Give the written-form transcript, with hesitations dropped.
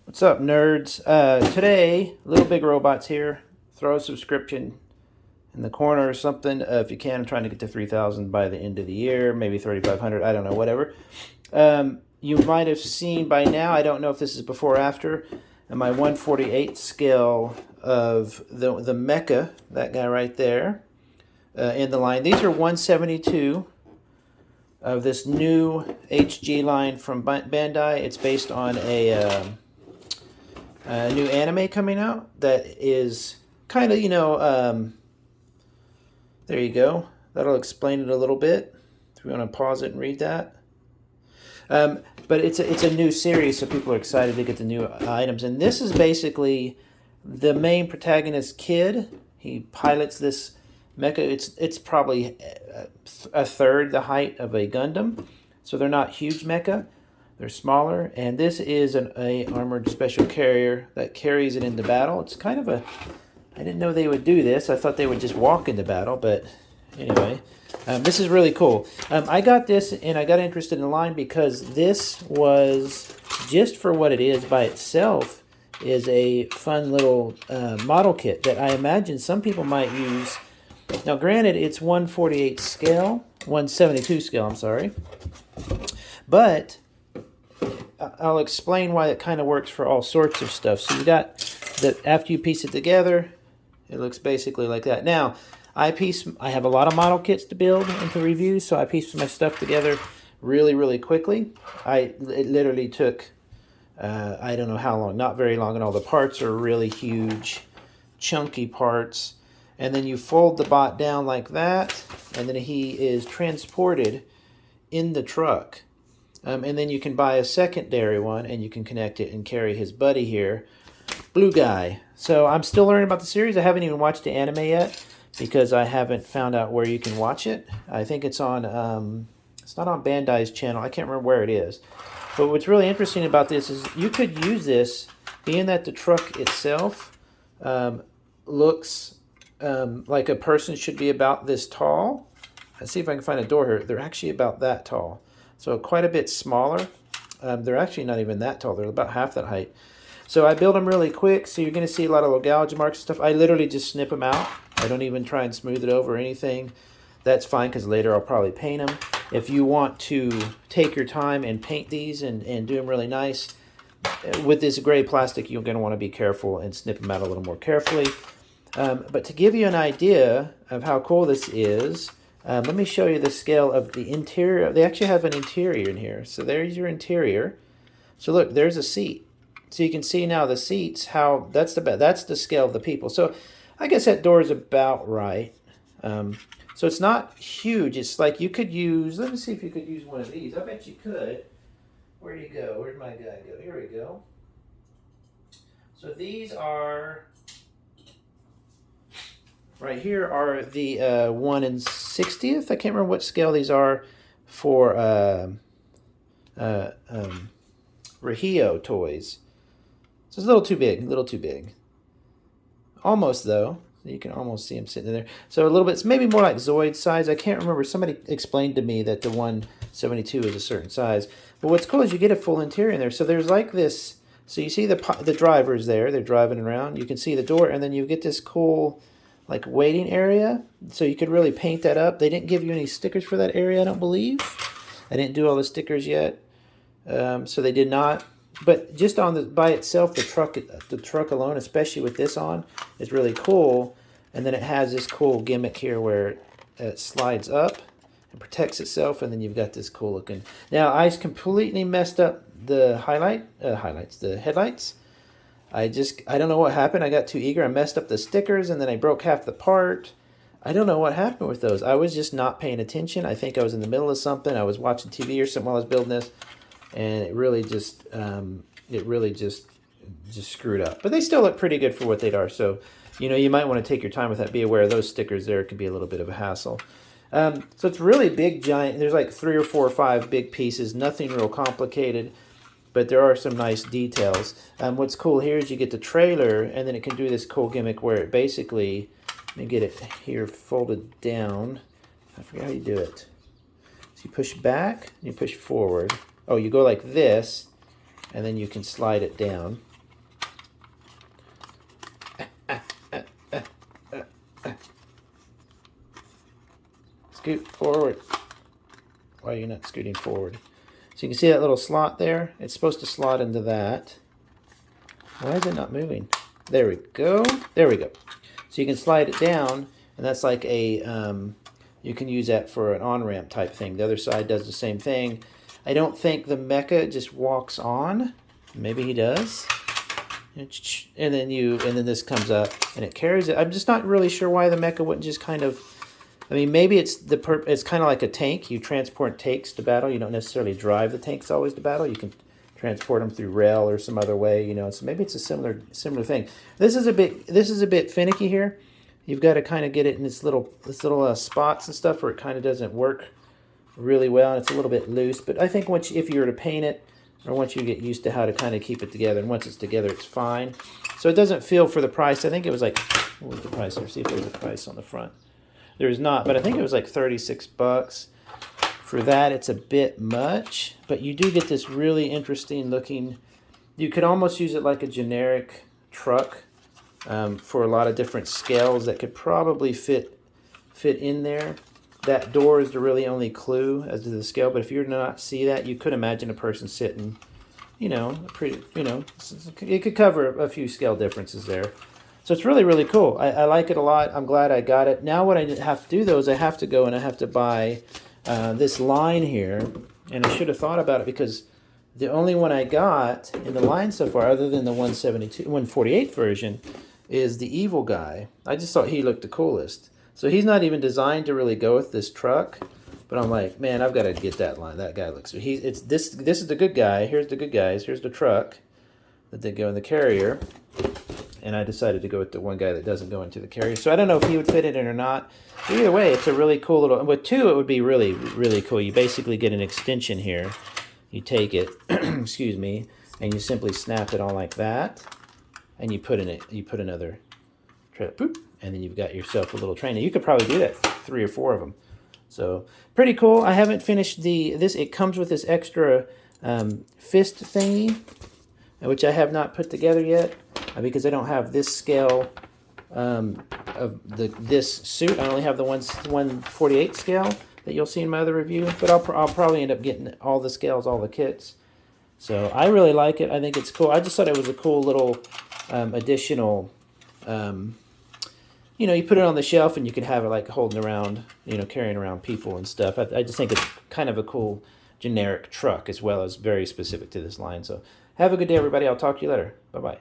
What's up, nerds? Today, Little Big Robots here. Throw a subscription in the corner or something if you can. I'm trying to get to 3,000 by the end of the year, maybe 3,500. I don't know, whatever. You might have seen by now. I don't know if this is before or after. My 148 scale of the mecha, that guy right there, in the line. These are 172 of this new HG line from Bandai. It's based on a new anime coming out that is kind of, there you go. That'll explain it a little bit. If we want to pause it and read that. But it's a new series, so people are excited to get the new items. And this is basically the main protagonist kid. He pilots this mecha. It's probably a third the height of a Gundam, so they're not huge mecha. They're smaller, and this is a armored special carrier that carries it into battle. It's kind of a... I didn't know they would do this. I thought they would just walk into battle, but anyway. This is really cool. I got this, and I got interested in the line because this was, just for what it is by itself, is a fun little model kit that I imagine some people might use. Now, granted, it's 148 scale, 172 scale, I'm sorry. But I'll explain why it kind of works for all sorts of stuff. So you got that after you piece it together, it looks basically like that. Now, I have a lot of model kits to build and to review, so I pieced my stuff together really, really quickly. It literally took, I don't know how long, not very long, and all the parts are really huge, chunky parts. And then you fold the bot down like that, and then he is transported in the truck. And then you can buy a secondary one, and you can connect it and carry his buddy here, Blue Guy. So I'm still learning about the series. I haven't even watched the anime yet because I haven't found out where you can watch it. I think it's on, it's not on Bandai's channel. I can't remember where it is. But what's really interesting about this is you could use this, being that the truck itself looks like a person should be about this tall. Let's see if I can find a door here. They're actually about that tall. So quite a bit smaller. They're actually not even that tall. They're about half that height. So I build them really quick, so you're going to see a lot of little gouge marks and stuff. I literally just snip them out. I don't even try and smooth it over or anything. That's fine, because later I'll probably paint them. If you want to take your time and paint these and do them really nice, with this gray plastic, you're going to want to be careful and snip them out a little more carefully. But to give you an idea of how cool this is, let me show you the scale of the interior. They actually have an interior in here. So there's your interior. So look, there's a seat. So you can see now the seats, how that's the scale of the people. So I guess that door is about right. So it's not huge. It's like you could use, let me see if you could use one of these. I bet you could. Where'd he go? Where'd my guy go? Here we go. So these are, right here are the 1/60th. I can't remember what scale these are for Rahio toys. So it's a little too big, a little too big. Almost, though. You can almost see him sitting in there. So a little bit, it's maybe more like Zoid size. I can't remember. Somebody explained to me that the 172 is a certain size. But what's cool is you get a full interior in there. So there's like this, so you see the drivers there. They're driving around. You can see the door, and then you get this cool, like, waiting area. So you could really paint that up. They didn't give you any stickers for that area, I don't believe. I didn't do all the stickers yet. So they did not. But just on by itself, the truck alone, especially with this on, is really cool. And then it has this cool gimmick here where it slides up and protects itself, and then you've got this cool looking. Now I completely messed up the the headlights. I don't know what happened. I got too eager. I messed up the stickers, and then I broke half the part. I don't know what happened with those. I was just not paying attention. I think I was in the middle of something. I was watching TV or something while I was building this. And it really just screwed up. But they still look pretty good for what they are. So, you might want to take your time with that. Be aware of those stickers there. It can be a little bit of a hassle. So it's really big, giant. There's like 3 or 4 or 5 big pieces. Nothing real complicated. But there are some nice details. What's cool here is you get the trailer, and then it can do this cool gimmick where it basically, let me get it here folded down. I forget how you do it. So you push back, and you push forward. Oh, you go like this, and then you can slide it down. Scoot forward. Why are you not scooting forward? So you can see that little slot there? It's supposed to slot into that. Why is it not moving? There we go. There we go. So you can slide it down, and that's like a, you can use that for an on-ramp type thing. The other side does the same thing. I don't think the mecha just walks on. Maybe he does. And then this comes up and it carries it. I'm just not really sure why the mecha wouldn't just kind of, I mean, maybe it's it's kind of like a tank. You transport tanks to battle. You don't necessarily drive the tanks always to battle. You can transport them through rail or some other way, you know. So maybe it's a similar thing. This is a bit finicky here. You've got to kind of get it in this little spots and stuff where it kind of doesn't work really well, and it's a little bit loose. But I think if you were to paint it, or once you get used to how to kind of keep it together, and once it's together, it's fine. So it doesn't feel, for the price, I think it was like, what was the price? Let's see if there's a price on the front. There's not, but I think it was like 36 bucks. For that, it's a bit much, but you do get this really interesting looking, you could almost use it like a generic truck for a lot of different scales that could probably fit in there. That door is the really only clue as to the scale, but if you were to not see that, you could imagine a person sitting, you know, it could cover a few scale differences there. So it's really, really cool. I like it a lot. I'm glad I got it. Now what I have to do, though, is I have to go and I have to buy this line here, and I should have thought about it, because the only one I got in the line so far, other than the 148 version, is the evil guy. I just thought he looked the coolest. So he's not even designed to really go with this truck, but I'm like, man, I've got to get that line. That guy looks. This is the good guy. Here's the good guys. Here's the truck that they go in the carrier, and I decided to go with the one guy that doesn't go into the carrier. So I don't know if he would fit it in or not. But either way, it's a really cool little. With two, it would be really, really cool. You basically get an extension here. You take it, excuse me, and you simply snap it on like that, and you put in it. You put another. Boop, and then you've got yourself a little train. You could probably do that, 3 or 4 of them. So pretty cool. I haven't finished this. It comes with this extra fist thingy, which I have not put together yet because I don't have this scale of this suit. I only have the 148 scale that you'll see in my other review. But I'll probably end up getting all the scales, all the kits. So I really like it. I think it's cool. I just thought it was a cool little additional. You know, you put it on the shelf and you can have it like holding around, you know, carrying around people and stuff. I just think it's kind of a cool generic truck as well as very specific to this line. So have a good day, everybody. I'll talk to you later. Bye-bye.